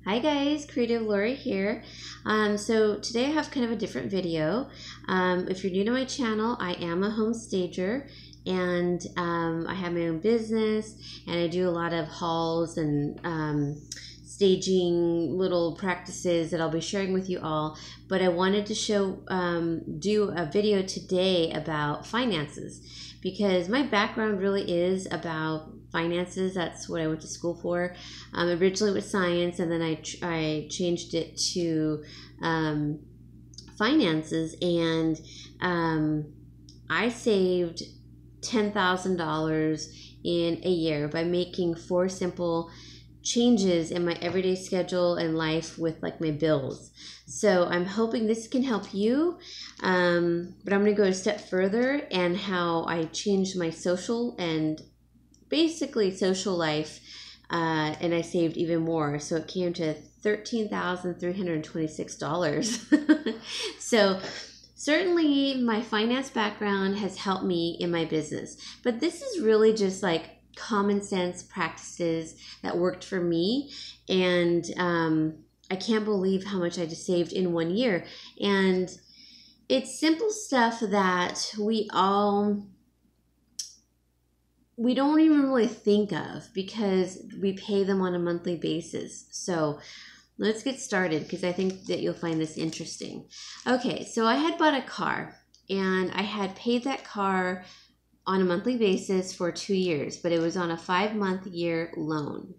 Hi guys, Creative Lori here. So today I have kind of a different video. If you're new to my channel, I am a home stager and I have my own business and I do a lot of hauls and staging little practices that I'll be sharing with you all. But I wanted to do a video today about finances because my background really is about finances. That's what I went to school for. Originally with science, and then I changed it to finances, and I saved $10,000 in a year by making 4 simple changes in my everyday schedule and life with like my bills. So I'm hoping this can help you, but I'm going to go a step further and how I changed my social and basically social life, and I saved even more. So it came to $13,326. So certainly my finance background has helped me in my business, but this is really just like common sense practices that worked for me. And I can't believe how much I just saved in 1 year. And it's simple stuff that we don't even really think of because we pay them on a monthly basis. So let's get started because I think that you'll find this interesting. Okay, so I had bought a car and I had paid that car on a monthly basis for 2 years, but it was on a 5-month-year loan.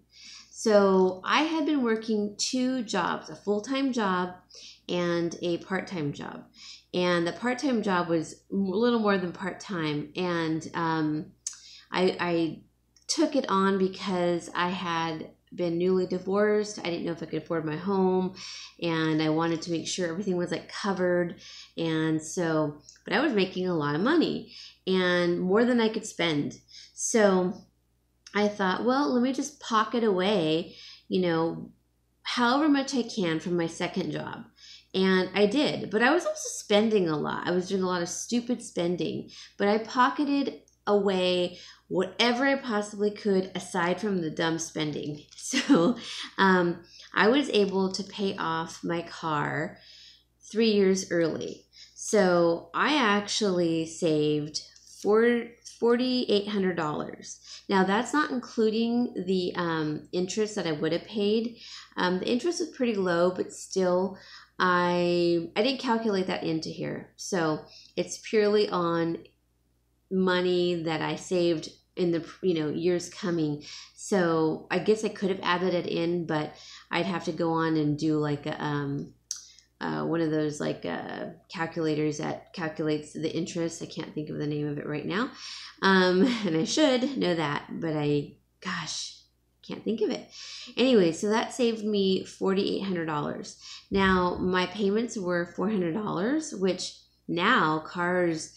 So I had been working 2 jobs, a full-time job and a part-time job. And the part-time job was a little more than part-time, and I took it on because I had been newly divorced. I didn't know if I could afford my home, and I wanted to make sure everything was like covered. And so, but I was making a lot of money and more than I could spend. So I thought, well, let me just pocket away, however much I can from my second job. And I did, but I was also spending a lot. I was doing a lot of stupid spending, but I pocketed away whatever I possibly could aside from the dumb spending. So I was able to pay off my car 3 years early. So I actually saved $4,800. Now that's not including the interest that I would have paid. The interest was pretty low, but still I didn't calculate that into here. So it's purely on money that I saved in the years coming. So I guess I could have added it in, but I'd have to go on and do like one of those like calculators that calculates the interest. I can't think of the name of it right now, and I should know that, but can't think of it. Anyway, so that saved me $4,800. Now my payments were $400, which now cars,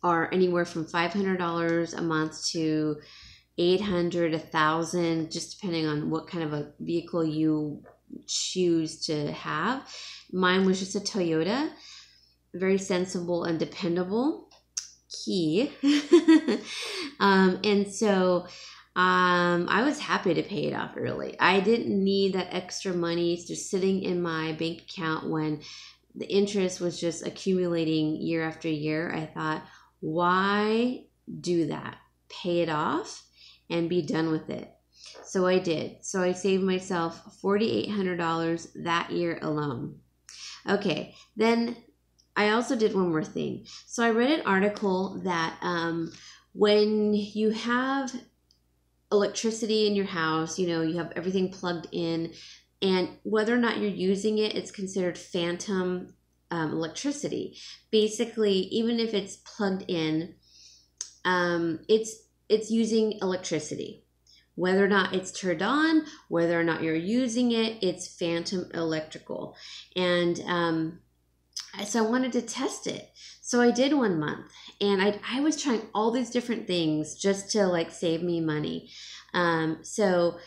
are anywhere from $500 a month to $800, $1,000, just depending on what kind of a vehicle you choose to have. Mine was just a Toyota, very sensible and dependable. Key. And so I was happy to pay it off early. I didn't need that extra money just sitting in my bank account when the interest was just accumulating year after year. I thought, why do that? Pay it off and be done with it. So I did. So I saved myself $4,800 that year alone. Okay, then I also did one more thing. So I read an article that when you have electricity in your house, you have everything plugged in, and whether or not you're using it, it's considered phantom electricity. Basically, even if it's plugged in, it's using electricity. Whether or not it's turned on, whether or not you're using it, it's phantom electrical. And so I wanted to test it. So I did 1 month, and I was trying all these different things just to like save me money. So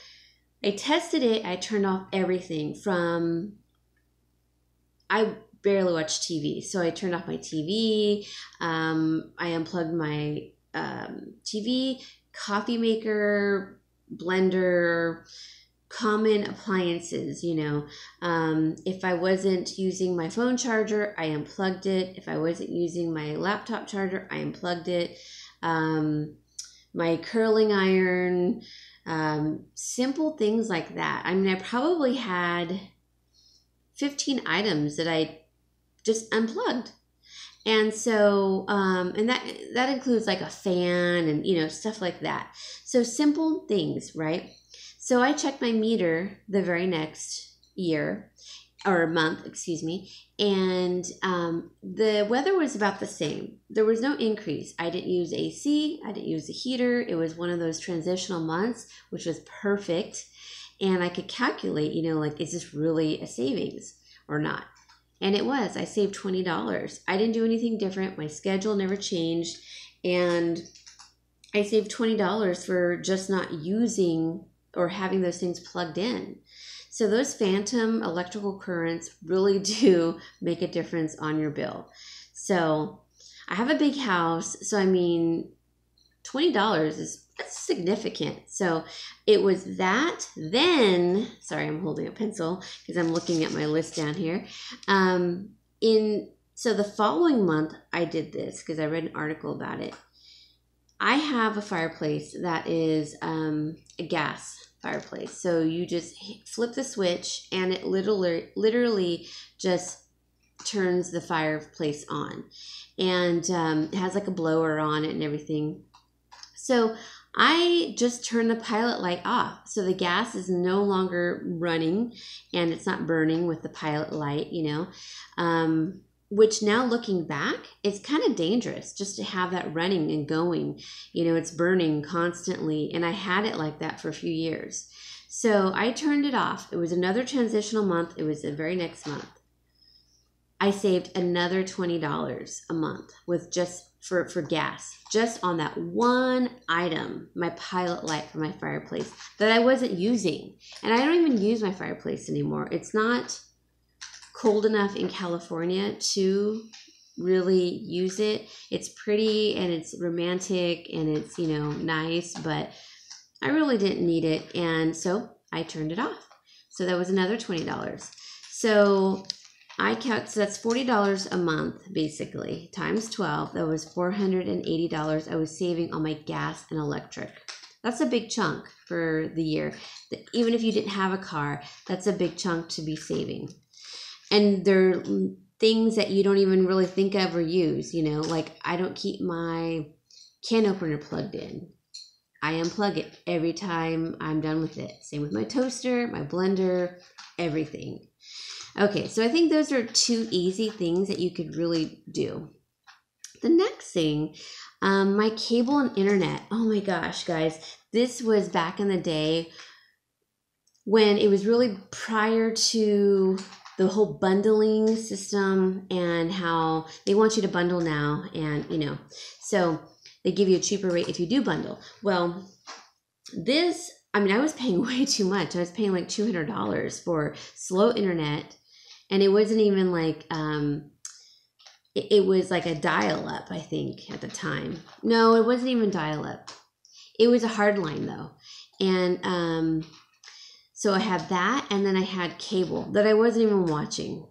I tested it. I turned off everything from, I barely watch TV. So I turned off my TV. I unplugged my TV, coffee maker, blender, common appliances, you know. If I wasn't using my phone charger, I unplugged it. If I wasn't using my laptop charger, I unplugged it. My curling iron, simple things like that. I mean, I probably had 15 items that I just unplugged. And so, and that includes like a fan and, you know, stuff like that. So simple things, right? So I checked my meter the very next year or month, excuse me. And the weather was about the same. There was no increase. I didn't use AC. I didn't use a heater. It was one of those transitional months, which was perfect. And I could calculate, you know, like, is this really a savings or not? And it was. I saved $20. I didn't do anything different. My schedule never changed. And I saved $20 for just not using or having those things plugged in. So those phantom electrical currents really do make a difference on your bill. So I have a big house. So I mean, $20 that's significant. So it was that. Then, sorry, I'm holding a pencil because I'm looking at my list down here. So the following month I did this because I read an article about it. I have a fireplace that is a gas fireplace. So you just flip the switch and it literally just turns the fireplace on. And it has like a blower on it and everything. So I just turned the pilot light off. So the gas is no longer running and it's not burning with the pilot light, you know. Which now looking back, it's kind of dangerous just to have that running and going. You know, it's burning constantly. And I had it like that for a few years. So I turned it off. It was another transitional month. It was the very next month. I saved another $20 a month with just for gas, just on that one item, my pilot light for my fireplace that I wasn't using. And I don't even use my fireplace anymore. It's not cold enough in California to really use it. It's pretty and it's romantic and it's, you know, nice, but I really didn't need it. And so I turned it off. So that was another $20. So so that's $40 a month, basically, times 12. That was $480 I was saving on my gas and electric. That's a big chunk for the year. Even if you didn't have a car, that's a big chunk to be saving. And there are things that you don't even really think of or use, you know, like I don't keep my can opener plugged in. I unplug it every time I'm done with it. Same with my toaster, my blender, everything. Okay, so I think those are two easy things that you could really do. The next thing, my cable and internet. Oh my gosh, guys, this was back in the day when it was really prior to the whole bundling system and how they want you to bundle now. And, you know, so they give you a cheaper rate if you do bundle. Well, I was paying way too much. I was paying like $200 for slow internet. And it wasn't even like, it was like a dial-up, I think, at the time. No, it wasn't even dial-up. It was a hard line, though. And so I had that, and then I had cable that I wasn't even watching.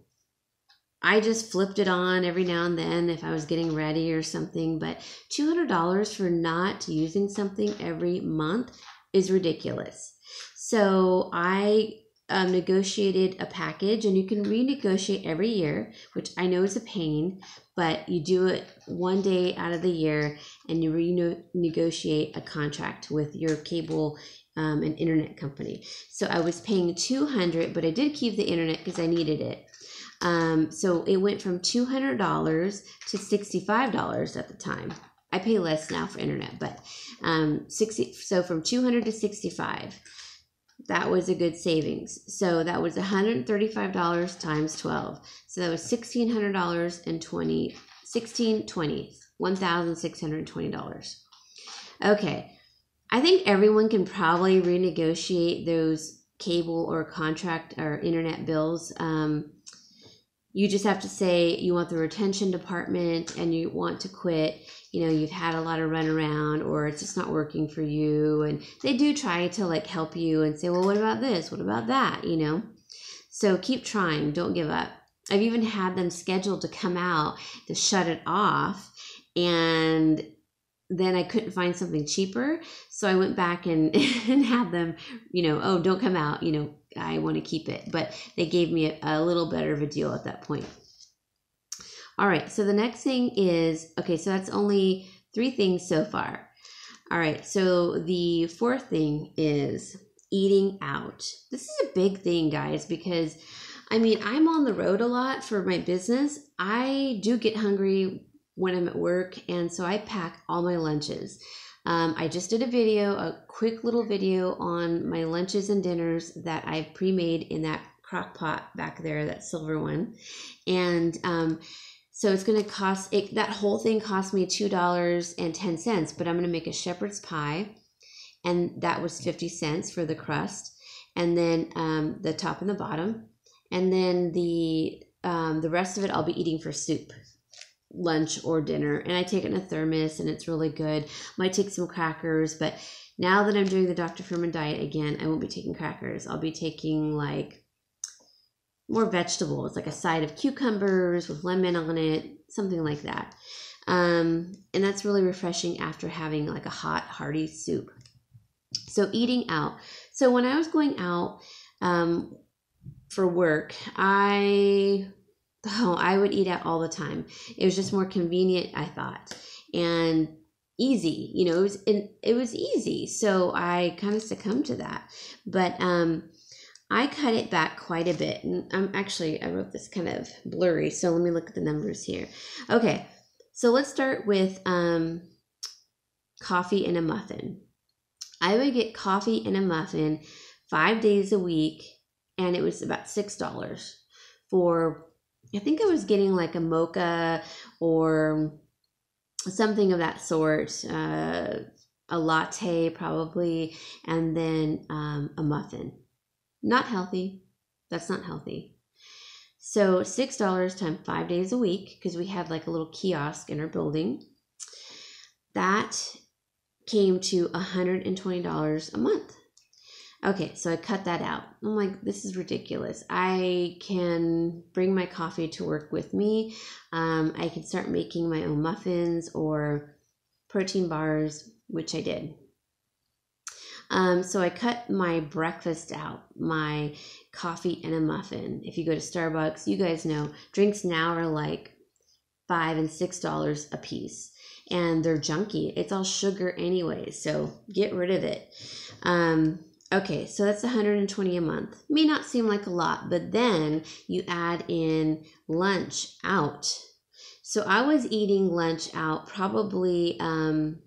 I just flipped it on every now and then if I was getting ready or something. But $200 for not using something every month is ridiculous. So I negotiated a package, and you can renegotiate every year, which I know is a pain, but you do it one day out of the year and you renegotiate a contract with your cable and internet company. So I was paying $200, but I did keep the internet because I needed it. So it went from $200 to $65 at the time. I pay less now for internet, but so from $200 to $65. That was a good savings. So that was $135 times 12. So that was $1,620. Okay. I think everyone can probably renegotiate those cable or contract or internet bills. You just have to say you want the retention department and you want to quit. you know, you've had a lot of runaround or it's just not working for you. And they do try to like help you and say, well, what about this? What about that? You know, so keep trying. Don't give up. I've even had them scheduled to come out to shut it off, and then I couldn't find something cheaper. So I went back and, and had them, you know, oh, don't come out. You know, I want to keep it. But they gave me a little better of a deal at that point. All right, so the next thing is, okay, so that's only 3 things so far. All right, so the 4th thing is eating out. This is a big thing, guys, because, I mean, I'm on the road a lot for my business. I do get hungry when I'm at work, and so I pack all my lunches. I just did a quick little video on my lunches and dinners that I've pre-made in that crock pot back there, that silver one. And so it's going to cost, that whole thing cost me $2.10, but I'm going to make a shepherd's pie, and that was 50 cents for the crust, and then the top and the bottom, and then the rest of it I'll be eating for soup, lunch or dinner, and I take it in a thermos, and it's really good. Might take some crackers, but now that I'm doing the Dr. Fuhrman diet again, I won't be taking crackers. I'll be taking like more vegetables, like a side of cucumbers with lemon on it, something like that. And that's really refreshing after having like a hot, hearty soup. So eating out. So when I was going out for work, I would eat out all the time. It was just more convenient, I thought, and easy. You know, it was easy. So I kind of succumbed to that. But I cut it back quite a bit. And I wrote this kind of blurry, so let me look at the numbers here. Okay, so let's start with coffee and a muffin. I would get coffee and a muffin 5 days a week, and it was about $6 for, I think I was getting like a mocha or something of that sort, a latte probably, and then a muffin. Not healthy. That's not healthy. So $6 times 5 days a week, because we had like a little kiosk in our building, that came to $120 a month. Okay, so I cut that out. I'm like, this is ridiculous. I can bring my coffee to work with me. I can start making my own muffins or protein bars, which I did. So I cut my breakfast out, my coffee and a muffin. If you go to Starbucks, you guys know drinks now are like $5 and $6 a piece, and they're junky. It's all sugar anyway, so get rid of it. Okay, so that's $120 a month. May not seem like a lot, but then you add in lunch out. So I was eating lunch out probably 3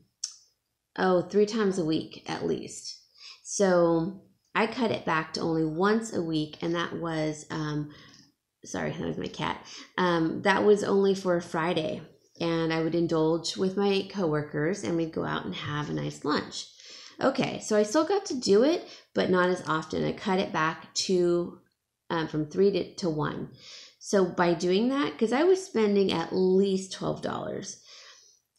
times a week at least. So I cut it back to only once a week, and that was, sorry, that was my cat. That was only for Friday, and I would indulge with my coworkers, and we'd go out and have a nice lunch. Okay, so I still got to do it, but not as often. I cut it back to from 3 to 1. So by doing that, because I was spending at least $12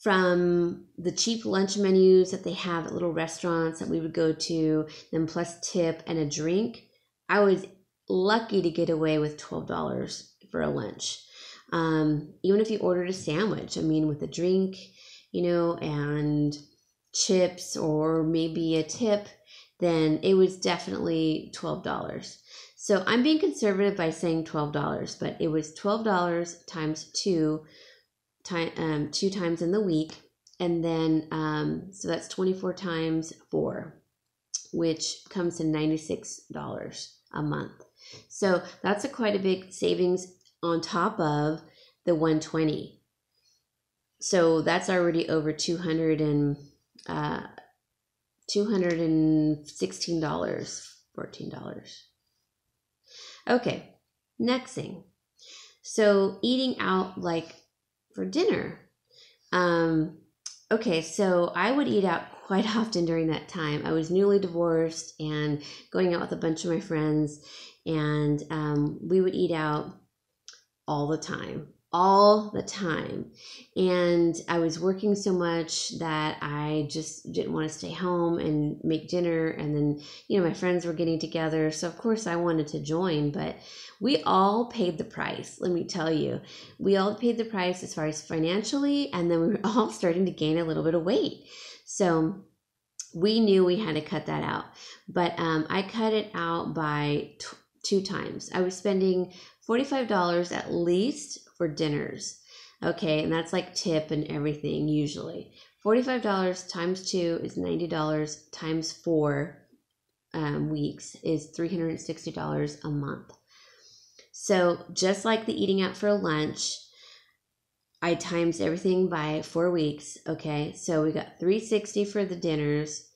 from the cheap lunch menus that they have at little restaurants that we would go to, then plus tip and a drink, I was lucky to get away with $12 for a lunch. Even if you ordered a sandwich, I mean, with a drink, you know, and chips or maybe a tip, then it was definitely $12. So I'm being conservative by saying $12, but it was $12 times 2 times in the week, and then so that's 24 times 4, which comes to $96 a month. So that's quite a big savings on top of the $120. So that's already over $216, $14. Okay, next thing. So eating out like for dinner. Okay, so I would eat out quite often during that time. I was newly divorced and going out with a bunch of my friends, and we would eat out all the time. all the time. And I was working so much that I just didn't want to stay home and make dinner. And then, my friends were getting together. So of course I wanted to join, but we all paid the price. Let me tell you, we all paid the price as far as financially. And then we were all starting to gain a little bit of weight. So we knew we had to cut that out. But I cut it out by 2 times. I was spending $45 at least for dinners. Okay, and that's like tip and everything usually. $45 times 2 is $90 times 4 weeks is $360 a month. So just like the eating out for lunch, I times everything by 4 weeks. Okay, so we got $360 for the dinners,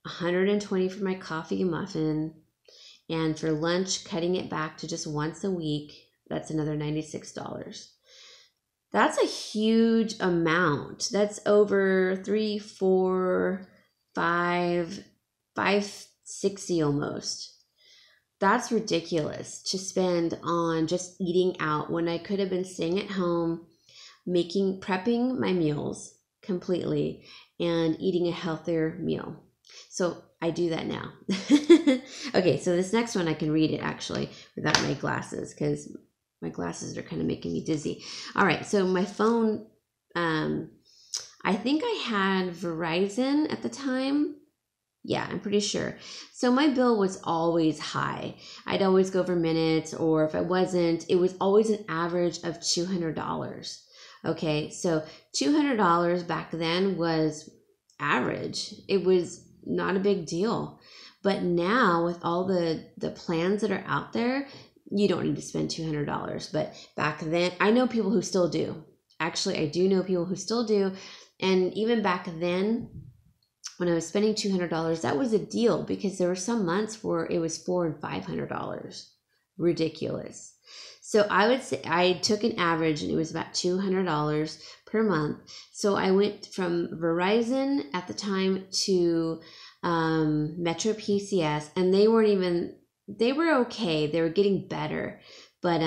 $120 for my coffee and muffin, and for lunch, cutting it back to just once a week, that's another $96. That's a huge amount. That's over 3, 4, 5, 560 almost. That's ridiculous to spend on just eating out when I could have been staying at home, prepping my meals completely and eating a healthier meal. So I do that now. Okay, so this next one I can read it actually without my glasses because my glasses are kind of making me dizzy. All right, so my phone, I think I had Verizon at the time. Yeah, I'm pretty sure. So my bill was always high. I'd always go over minutes, or if I wasn't, it was always an average of $200. Okay, so $200 back then was average. It was not a big deal. But now with all the plans that are out there, you don't need to spend $200. But back then, I know people who still do. Actually, I do know people who still do. And even back then, when I was spending $200, that was a deal because there were some months where it was $400 and $500. Ridiculous. So I would say I took an average and it was about $200 per month. So I went from Verizon at the time to Metro PCS, and they were okay. They were getting better, but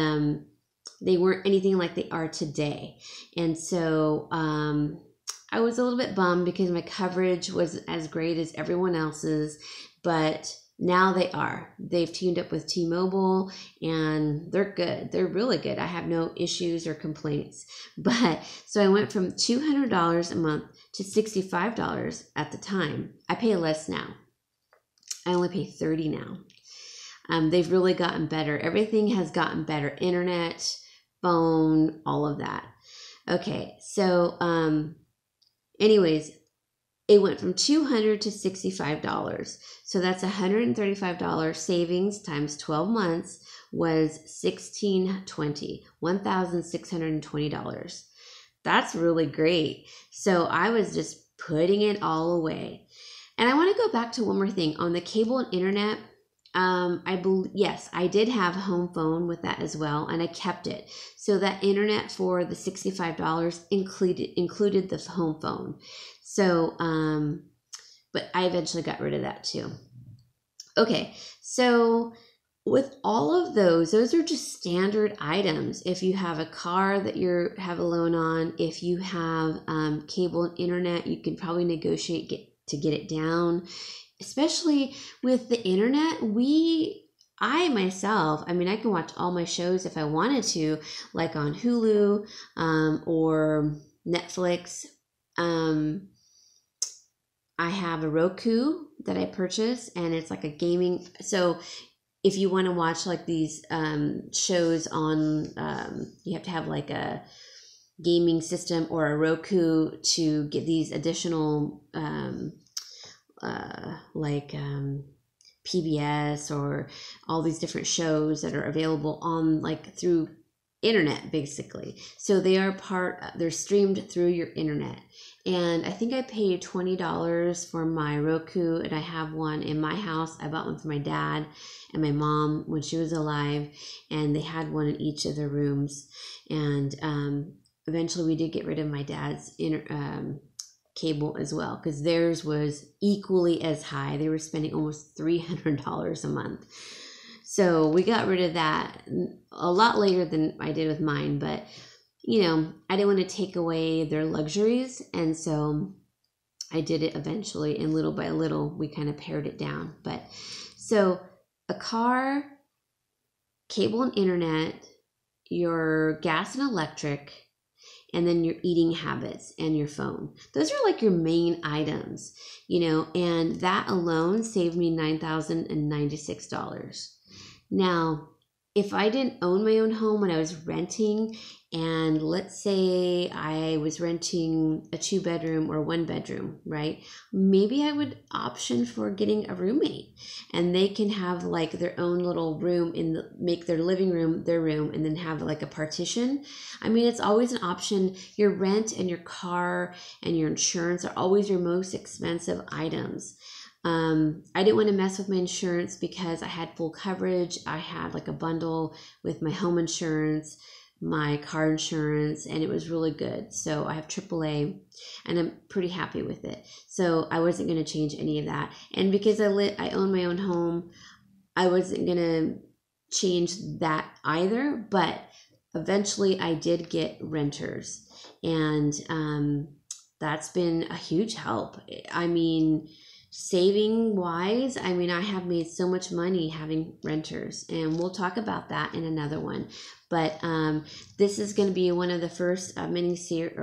they weren't anything like they are today. And so I was a little bit bummed because my coverage was as great as everyone else's, but now they are. They've teamed up with T-Mobile and they're good. They're really good. I have no issues or complaints. But so I went from $200 a month to $65 at the time. I pay less now. I only pay $30 now. They've really gotten better. Everything has gotten better. Internet, phone, all of that. Okay, so anyways, it went from $200 to $65. So that's $135 savings times 12 months was $1,620. That's really great. So I was just putting it all away. And I want to go back to one more thing on the cable and internet. Yes, I did have a home phone with that as well, and I kept it. So that internet for the $65 included the home phone. So, but I eventually got rid of that too. Okay, so with all of those are just standard items. If you have a car that you have a loan on, if you have cable and internet, you can probably negotiate to get it down. Especially with the internet, I can watch all my shows if I wanted to, like on Hulu or Netflix. I have a Roku that I purchased, and it's like a gaming. So if you want to watch like these shows on, you have to have like a gaming system or a Roku to get these additional PBS or all these different shows that are available on like through internet basically. So they're streamed through your internet. And I think I paid $20 for my Roku, and I have one in my house. I bought one for my dad and my mom when she was alive, and they had one in each of their rooms. And eventually we did get rid of my dad's cable as well, because theirs was equally as high. They were spending almost $300 a month. So we got rid of that a lot later than I did with mine, but I didn't want to take away their luxuries. And so I did it eventually. And little by little, we kind of pared it down. But so a car, cable and internet, your gas and electric, and then your eating habits and your phone. Those are like your main items, and that alone saved me $9,096. Now, if I didn't own my own home when I was renting, and let's say I was renting a 2-bedroom or 1-bedroom, right? Maybe I would option for getting a roommate, and they can have like their own little room make their living room their room, and then have like a partition. I mean, it's always an option. Your rent and your car and your insurance are always your most expensive items. I didn't want to mess with my insurance because I had full coverage. I had like a bundle with my home insurance, my car insurance, and it was really good. So I have AAA, and I'm pretty happy with it. So I wasn't going to change any of that. And because I own my own home, I wasn't going to change that either. But eventually I did get renters, and that's been a huge help. I mean, saving wise, I have made so much money having renters, and we'll talk about that in another one. But this is going to be one of the first episodes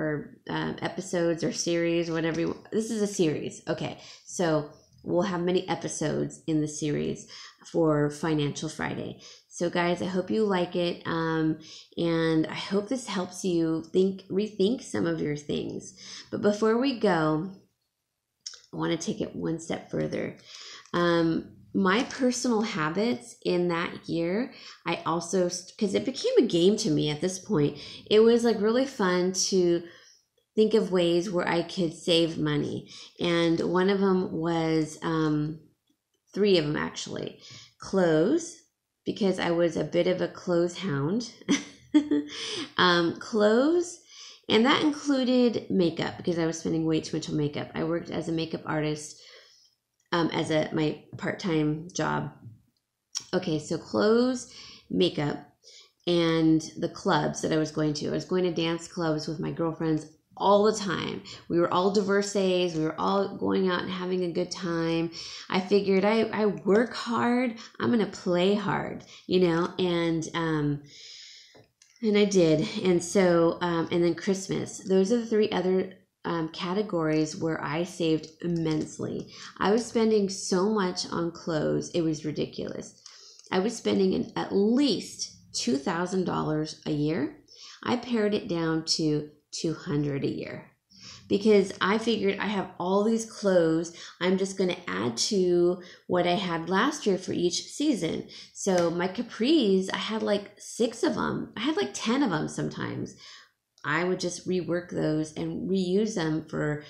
or series, whatever. This is a series. Okay, so we'll have many episodes in the series for Financial Friday. So guys, I hope you like it, and I hope this helps you rethink some of your things. But before we go, I want to take it one step further. My personal habits in that year, I also, because it became a game to me at this point, it was like really fun to think of ways where I could save money. And one of them was, 3 of them actually, clothes, because I was a bit of a clothes hound, clothes. And that included makeup, because I was spending way too much on makeup. I worked as a makeup artist as my part-time job. Okay, so clothes, makeup, and the clubs that I was going to. I was going to dance clubs with my girlfriends all the time. We were all divorcees. We were all going out and having a good time. I figured I work hard. I'm going to play hard, and I did. And so, and then Christmas. Those are the 3 other categories where I saved immensely. I was spending so much on clothes. It was ridiculous. I was spending at least $2,000 a year. I pared it down to $200 a year, because I figured I have all these clothes. I'm just going to add to what I had last year for each season. So my capris, I had like 6 of them. I had like 10 of them sometimes. I would just rework those and reuse them for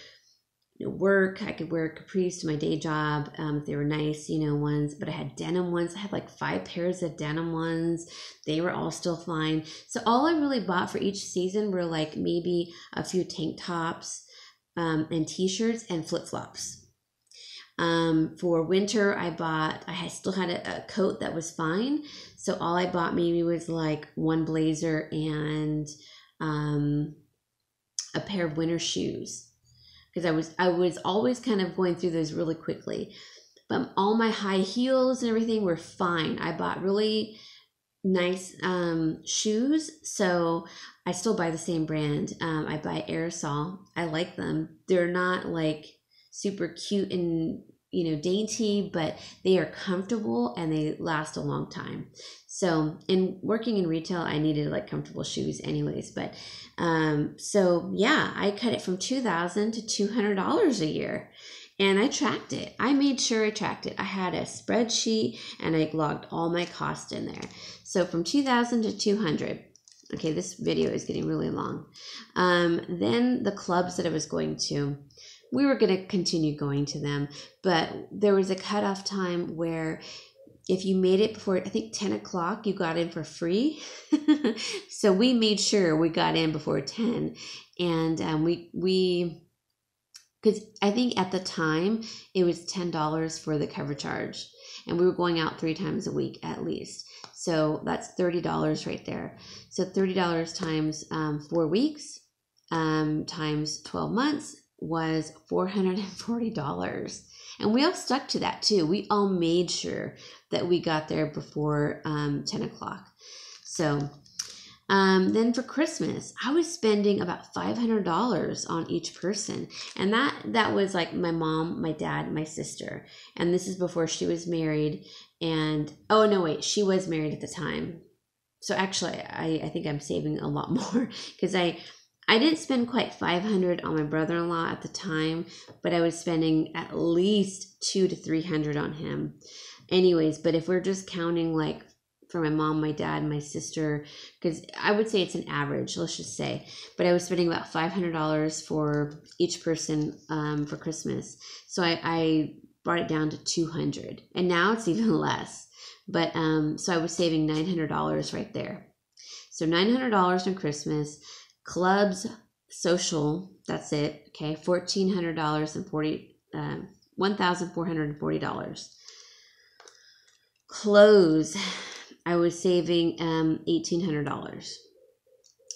work. I could wear capris to my day job if they were nice, ones. But I had denim ones. I had like 5 pairs of denim ones. They were all still fine. So all I really bought for each season were like maybe a few tank tops, and t-shirts and flip-flops. For winter, I still had a coat that was fine. So all I bought maybe was like 1 blazer and a pair of winter shoes, because I was always kind of going through those really quickly. But all my high heels and everything were fine. I bought really nice shoes, so I still buy the same brand. I buy Aerosol. I like them. They're not like super cute and dainty, but they are comfortable and they last a long time. So in working in retail, I needed like comfortable shoes anyways. But so yeah, I cut it from $2,000 to $200 a year. And I tracked it. I made sure I tracked it. I had a spreadsheet and I logged all my costs in there. So from $2,000 to $200. Okay, this video is getting really long. Then the clubs that I was going to, we were going to continue going to them, but there was a cutoff time where if you made it before, I think 10 o'clock, you got in for free. So we made sure we got in before 10, and we because I think at the time it was $10 for the cover charge, and we were going out 3 times a week at least. So that's $30 right there. So $30 times 4 weeks times 12 months was $440. And we all stuck to that too. We all made sure that we got there before 10 o'clock. So then for Christmas, I was spending about $500 on each person. And that was like my mom, my dad, my sister. And this is before she was married. And, oh no, wait, she was married at the time. So actually, I think I'm saving a lot more because I didn't spend quite $500 on my brother-in-law at the time, but I was spending at least $200 to $300 on him. Anyways, but if we're just counting like for my mom, my dad, my sister, because I would say it's an average, let's just say, but I was spending about $500 for each person for Christmas. So I brought it down to $200, and now it's even less. But so I was saving $900 right there. So $900 on Christmas. Clubs, social, that's it. Okay, $1,440. Clothes, I was saving $1,800.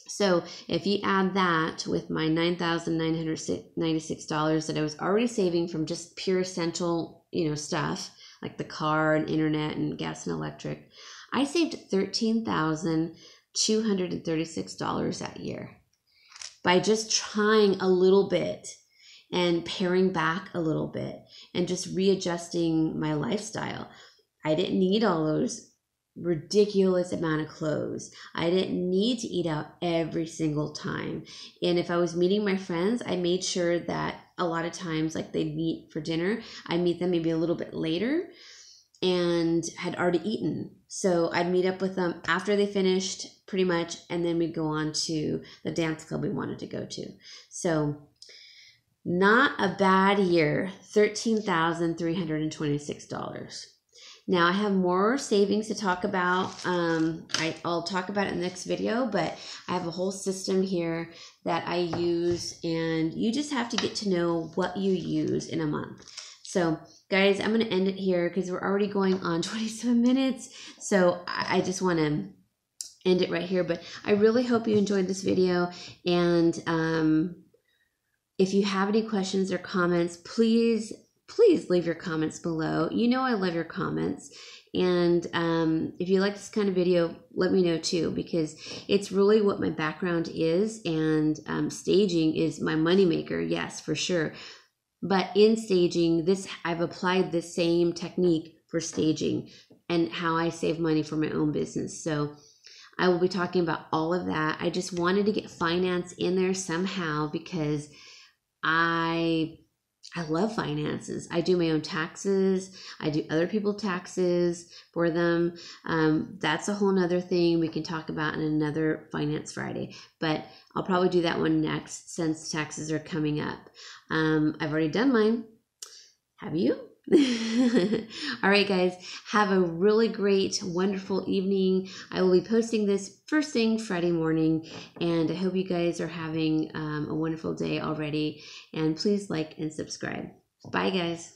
So if you add that with my $9,996 that I was already saving from just pure essential, stuff like the car and internet and gas and electric, I saved $13,236 that year by just trying a little bit and paring back a little bit and just readjusting my lifestyle. I didn't need all those ridiculous amount of clothes. I didn't need to eat out every single time. And if I was meeting my friends, I made sure that a lot of times, like they'd meet for dinner, I meet them maybe a little bit later and had already eaten. So I'd meet up with them after they finished pretty much, and then we'd go on to the dance club we wanted to go to. So not a bad year, $13,326. Now I have more savings to talk about. I'll talk about it in the next video, but I have a whole system here that I use, and you just have to get to know what you use in a month. So guys, I'm going to end it here because we're already going on 27 minutes. So I just want to end it right here. But I really hope you enjoyed this video. And if you have any questions or comments, please leave your comments below. I love your comments. And if you like this kind of video, let me know too, because it's really what my background is. And staging is my moneymaker. Yes, for sure. But in staging, I've applied the same technique for staging and how I save money for my own business. So I will be talking about all of that. I just wanted to get finance in there somehow because I love finances. I do my own taxes. I do other people's taxes for them. That's a whole nother thing we can talk about in another Finance Friday. But I'll probably do that one next since taxes are coming up. I've already done mine. Have you? All right, guys. Have a really great, wonderful evening. I will be posting this first thing Friday morning, and I hope you guys are having a wonderful day already. And please like and subscribe. Bye, guys.